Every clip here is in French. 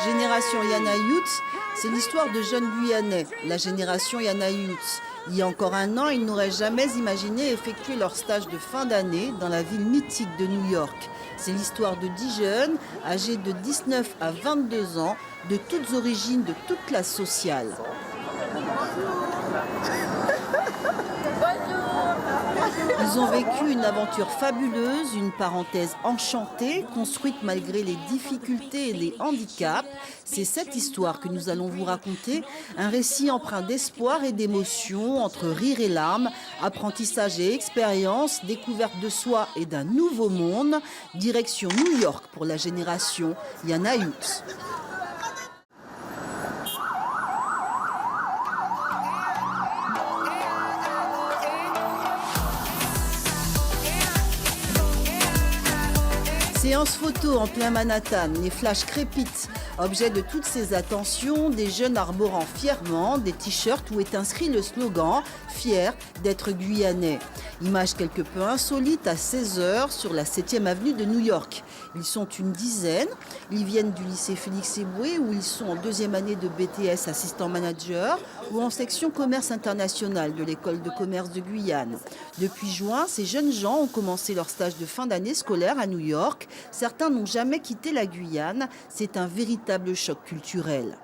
Génération Yana Youth, c'est l'histoire de jeunes Guyanais, la génération Yana Youth. Il y a encore un an, ils n'auraient jamais imaginé effectuer leur stage de fin d'année dans la ville mythique de New York. C'est l'histoire de 10 jeunes, âgés de 19 à 22 ans, de toutes origines, de toutes classes sociales. Ils ont vécu une aventure fabuleuse, une parenthèse enchantée, construite malgré les difficultés et les handicaps. C'est cette histoire que nous allons vous raconter, un récit empreint d'espoir et d'émotion, entre rire et larmes, apprentissage et expérience, découverte de soi et d'un nouveau monde. Direction New York pour la génération Yana Youth. Séance photo en plein Manhattan, les flashs crépitent. Objet de toutes ces attentions, des jeunes arborant fièrement des t-shirts où est inscrit le slogan « Fier d'être Guyanais ». Image quelque peu insolite à 16h sur la 7e avenue de New York. Ils sont une dizaine. Ils viennent du lycée Félix Éboué où ils sont en 2e année de BTS assistant manager ou en section commerce international de l'école de commerce de Guyane. Depuis juin, ces jeunes gens ont commencé leur stage de fin d'année scolaire à New York. Certains n'ont jamais quitté la Guyane. C'est un véritable choc culturel.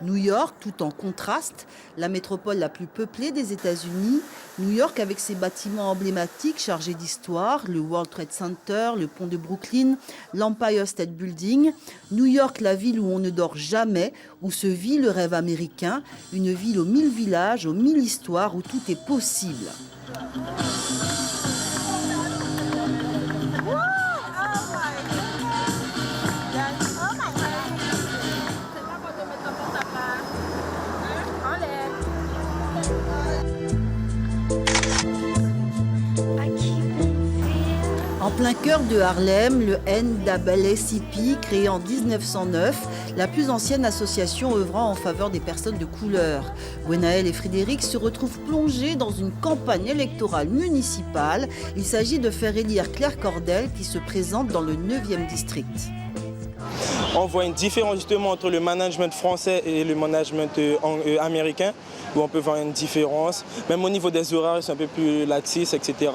New York, tout en contraste, la métropole la plus peuplée des États-Unis. New York avec ses bâtiments emblématiques chargés d'histoire, le World Trade Center, le pont de Brooklyn, l'Empire State Building. New York, la ville où on ne dort jamais, où se vit le rêve américain. Une ville aux 1000 villages, aux 1000 histoires, où tout est possible. En plein cœur de Harlem, le NAACP, créé en 1909, la plus ancienne association œuvrant en faveur des personnes de couleur. Gwenaël et Frédéric se retrouvent plongés dans une campagne électorale municipale. Il s'agit de faire élire Claire Cordell qui se présente dans le 9e district. On voit une différence justement entre le management français et le management américain, où on peut voir une différence. Même au niveau des horaires, c'est un peu plus laxiste, etc.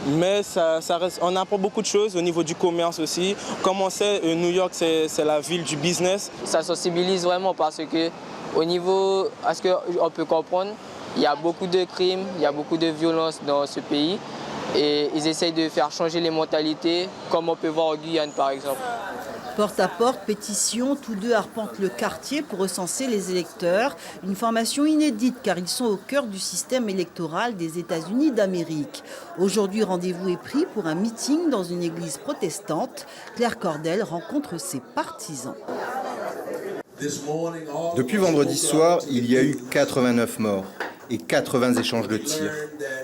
Mais ça reste, on apprend beaucoup de choses au niveau du commerce aussi. Comme on sait, New York, c'est la ville du business. Ça sensibilise vraiment parce que au niveau, à ce qu'on peut comprendre, il y a beaucoup de crimes, il y a beaucoup de violences dans ce pays. Et ils essayent de faire changer les mentalités, comme on peut voir en Guyane par exemple. Porte à porte, pétition, tous deux arpentent le quartier pour recenser les électeurs. Une formation inédite car ils sont au cœur du système électoral des États-Unis d'Amérique. Aujourd'hui, rendez-vous est pris pour un meeting dans une église protestante. Claire Cordell rencontre ses partisans. Depuis vendredi soir, il y a eu 89 morts et 80 échanges de tirs.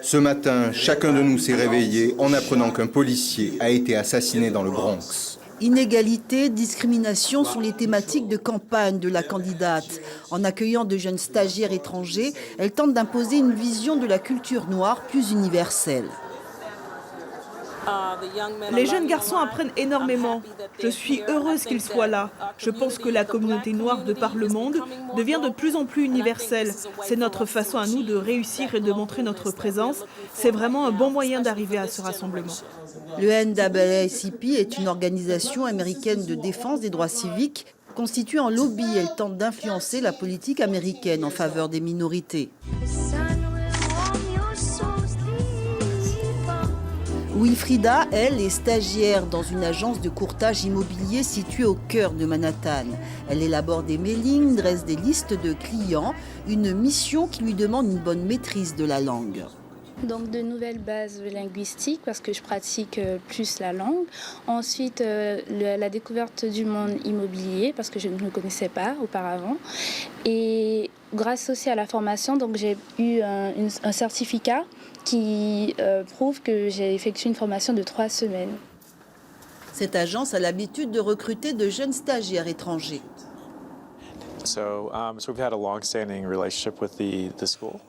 Ce matin, chacun de nous s'est réveillé en apprenant qu'un policier a été assassiné dans le Bronx. Inégalité, discrimination sont les thématiques de campagne de la candidate. En accueillant de jeunes stagiaires étrangers, elle tente d'imposer une vision de la culture noire plus universelle. Les jeunes garçons apprennent énormément. Je suis heureuse qu'ils soient là. Je pense que la communauté noire de par le monde devient de plus en plus universelle. C'est notre façon à nous de réussir et de montrer notre présence. C'est vraiment un bon moyen d'arriver à ce rassemblement. Le NAACP est une organisation américaine de défense des droits civiques. Constituée en lobby, elle tente d'influencer la politique américaine en faveur des minorités. Wilfrida, elle, est stagiaire dans une agence de courtage immobilier située au cœur de Manhattan. Elle élabore des mailings, dresse des listes de clients, une mission qui lui demande une bonne maîtrise de la langue. Donc de nouvelles bases linguistiques parce que je pratique plus la langue. Ensuite, la découverte du monde immobilier parce que je ne le connaissais pas auparavant. Et grâce aussi à la formation, donc j'ai eu un certificat qui prouve que j'ai effectué une formation de 3 semaines. Cette agence a l'habitude de recruter de jeunes stagiaires étrangers.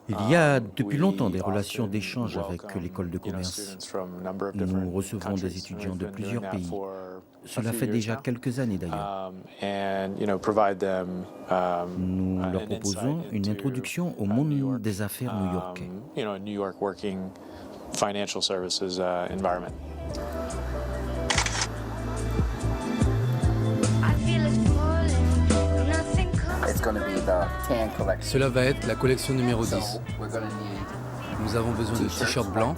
Il y a depuis longtemps des relations d'échange avec l'école de commerce. Nous recevons des étudiants de plusieurs pays. Cela fait déjà quelques années d'ailleurs. Nous leur proposons une introduction au monde des affaires new-yorkais. Cela va être la collection numéro 10. Nous avons besoin de t-shirts blancs.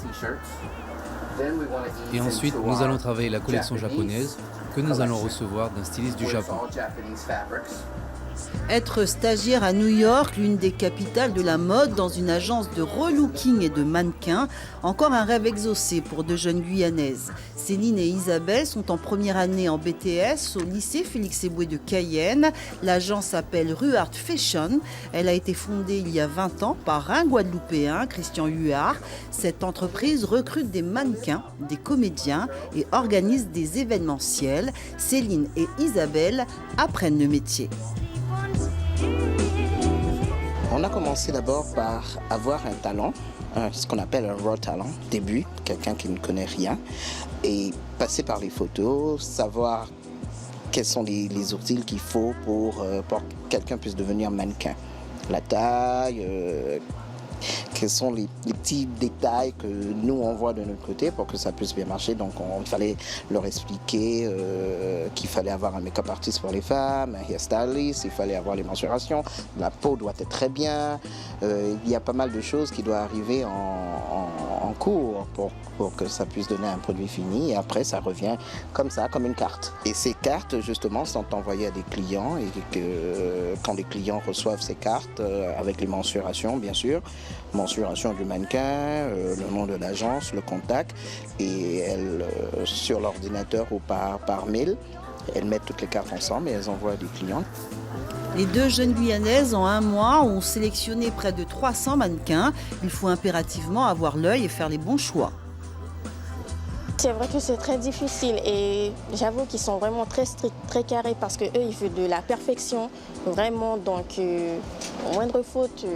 Et ensuite, nous allons travailler la collection japonaise que nous allons recevoir d'un styliste du Japon. Être stagiaire à New York, l'une des capitales de la mode, dans une agence de relooking et de mannequins, encore un rêve exaucé pour deux jeunes Guyanaises. Céline et Isabelle sont en première année en BTS au lycée Félix Éboué de Cayenne. L'agence s'appelle Ruart Fashion. Elle a été fondée il y a 20 ans par un Guadeloupéen, Christian Huard. Cette entreprise recrute des mannequins, des comédiens et organise des événementiels. Céline et Isabelle apprennent le métier. On a commencé d'abord par avoir un talent, ce qu'on appelle un raw talent, début, quelqu'un qui ne connaît rien, et passer par les photos, savoir quels sont les outils qu'il faut pour que quelqu'un puisse devenir mannequin. La taille, quels sont les petits détails que nous on voit de notre côté pour que ça puisse bien marcher. Donc il fallait leur expliquer qu'il fallait avoir un make-up artiste pour les femmes, un hairstylist, il fallait avoir les mensurations, la peau doit être très bien. Il y a pas mal de choses qui doivent arriver en cours pour que ça puisse donner un produit fini, et après ça revient comme ça, comme une carte. Et ces cartes justement sont envoyées à des clients, et que quand les clients reçoivent ces cartes avec les mensurations bien sûr, mensuration du mannequin, le nom de l'agence, le contact, et elles, sur l'ordinateur ou par mail, elles mettent toutes les cartes ensemble et elles envoient à des clients. Les deux jeunes Guyanaises, en un mois, ont sélectionné près de 300 mannequins. Il faut impérativement avoir l'œil et faire les bons choix. C'est vrai que c'est très difficile, et j'avoue qu'ils sont vraiment très stricts, très carrés, parce qu'eux, ils veulent de la perfection, vraiment. Donc, moindre faute,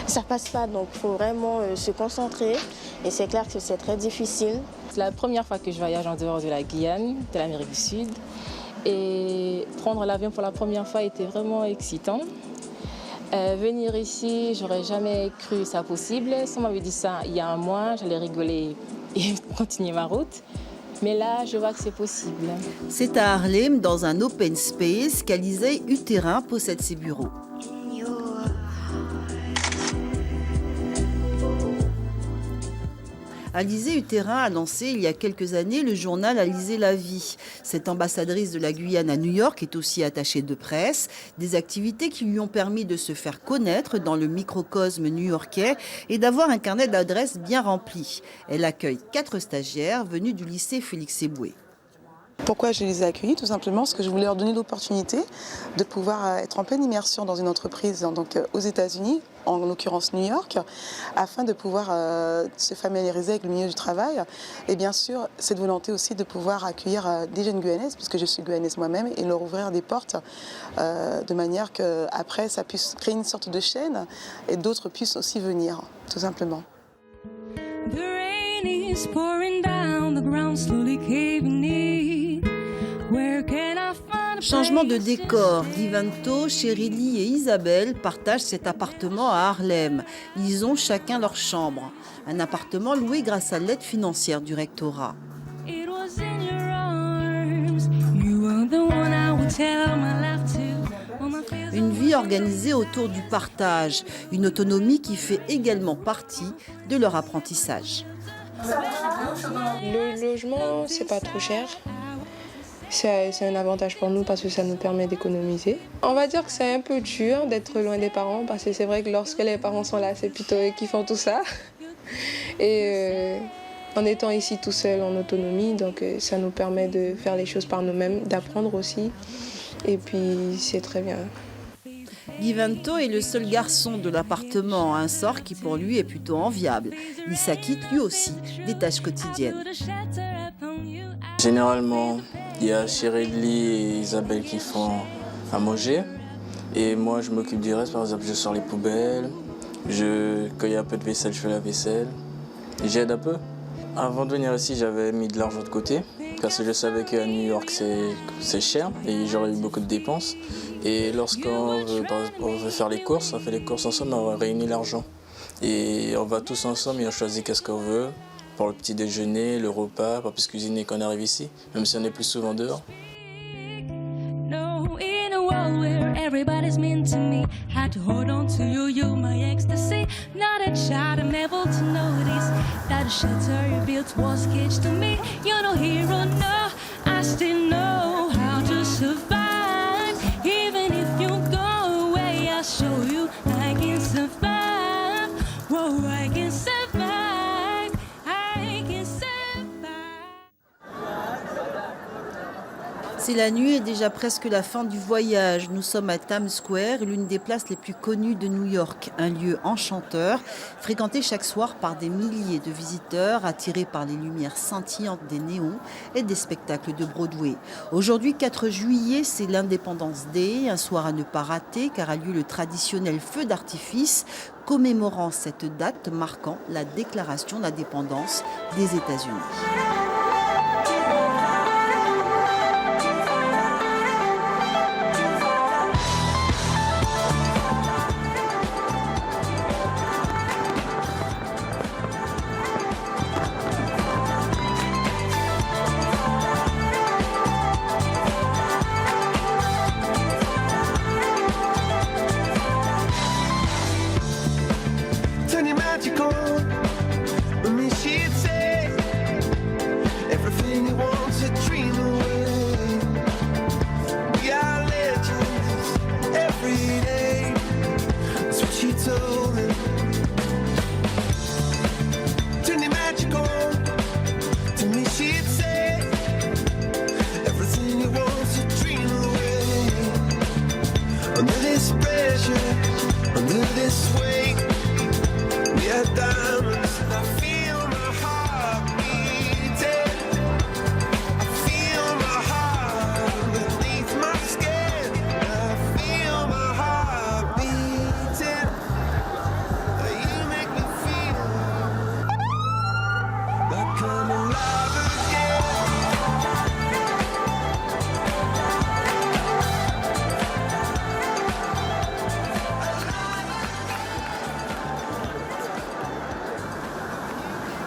ça passe pas. Donc, il faut vraiment se concentrer, et c'est clair que c'est très difficile. C'est la première fois que je voyage en dehors de la Guyane, de l'Amérique du Sud. Et prendre l'avion pour la première fois était vraiment excitant. Venir ici, j'aurais jamais cru ça possible. Si on m'avait dit ça il y a un mois, j'allais rigoler et continuer ma route. Mais là, je vois que c'est possible. C'est à Harlem, dans un open space, qu'Alizée Uterrin possède ses bureaux. Alizée Uterrin a lancé il y a quelques années le journal Alizée la vie. Cette ambassadrice de la Guyane à New York est aussi attachée de presse. Des activités qui lui ont permis de se faire connaître dans le microcosme new-yorkais et d'avoir un carnet d'adresses bien rempli. Elle accueille 4 stagiaires venus du lycée Félix Éboué. Pourquoi je les ai accueillis? Tout simplement parce que je voulais leur donner l'opportunité de pouvoir être en pleine immersion dans une entreprise donc aux États-Unis, en l'occurrence New York, afin de pouvoir se familiariser avec le milieu du travail. Et bien sûr, cette volonté aussi de pouvoir accueillir des jeunes Guyanaises, puisque je suis Guyanaise moi-même, et leur ouvrir des portes de manière qu'après ça puisse créer une sorte de chaîne et d'autres puissent aussi venir, tout simplement. Changement de décor, Guivanto, Chérily et Isabelle partagent cet appartement à Harlem. Ils ont chacun leur chambre. Un appartement loué grâce à l'aide financière du rectorat. Une vie organisée autour du partage, une autonomie qui fait également partie de leur apprentissage. Le logement, c'est pas trop cher. C'est un avantage pour nous parce que ça nous permet d'économiser. On va dire que c'est un peu dur d'être loin des parents parce que c'est vrai que lorsque les parents sont là, c'est plutôt eux qui font tout ça. Et en étant ici tout seul en autonomie, donc ça nous permet de faire les choses par nous-mêmes, d'apprendre aussi. Et puis c'est très bien. Guivanto est le seul garçon de l'appartement, un sort qui pour lui est plutôt enviable. Il s'acquitte lui aussi des tâches quotidiennes. Généralement, il y a Chérily et Isabelle qui font à manger. Et moi, je m'occupe du reste. Par exemple, je sors les poubelles. Quand il y a un peu de vaisselle, je fais la vaisselle. J'aide un peu. Avant de venir ici, j'avais mis de l'argent de côté. parce que je savais qu'à New York c'est cher et j'aurais eu beaucoup de dépenses. Et lorsqu'on veut faire les courses, on fait les courses ensemble, on réunit l'argent. Et on va tous ensemble et on choisit qu'est-ce qu'on veut pour le petit déjeuner, le repas, pas plus cuisiner quand on arrive ici, même si on est plus souvent dehors. Everybody's mean to me. Had to hold on to you, my ecstasy. Not a child, I'm able to notice that the shelter you built was cage to me. You're no hero, no. I still know how to survive. Even if you go away, I'll show you I can survive. Whoa, I can survive. I can survive. C'est la nuit et déjà presque la fin du voyage. Nous sommes à Times Square, l'une des places les plus connues de New York. Un lieu enchanteur, fréquenté chaque soir par des milliers de visiteurs, attirés par les lumières scintillantes des néons et des spectacles de Broadway. Aujourd'hui, 4 juillet, c'est l'Independence Day, un soir à ne pas rater car a lieu le traditionnel feu d'artifice commémorant cette date marquant la déclaration d'indépendance des États-Unis.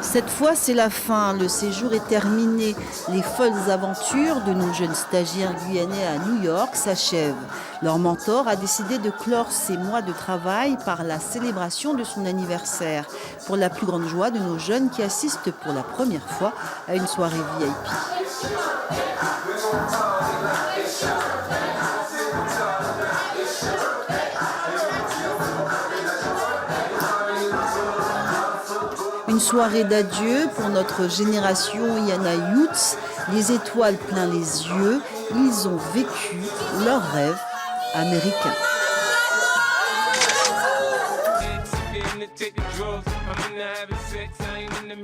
Cette fois, c'est la fin. Le séjour est terminé. Les folles aventures de nos jeunes stagiaires guyanais à New York s'achèvent. Leur mentor a décidé de clore ses mois de travail par la célébration de son anniversaire, pour la plus grande joie de nos jeunes qui assistent pour la première fois à une soirée VIP. Une soirée d'adieu pour notre génération Yana Youths. Les étoiles plein les yeux, ils ont vécu leur rêve américain.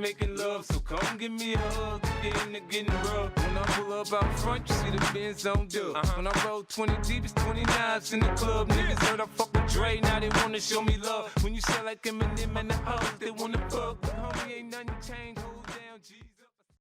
Making love, so come give me a hug. Get into getting rough. When I pull up out front, you see the Benz on dub. When I roll 20 deep, it's 29s in the club. Niggas heard I fuck with Dre, now they wanna show me love. When you sell like Eminem and the hoes, they wanna fuck. Homie, ain't nothing changed, hold down, G.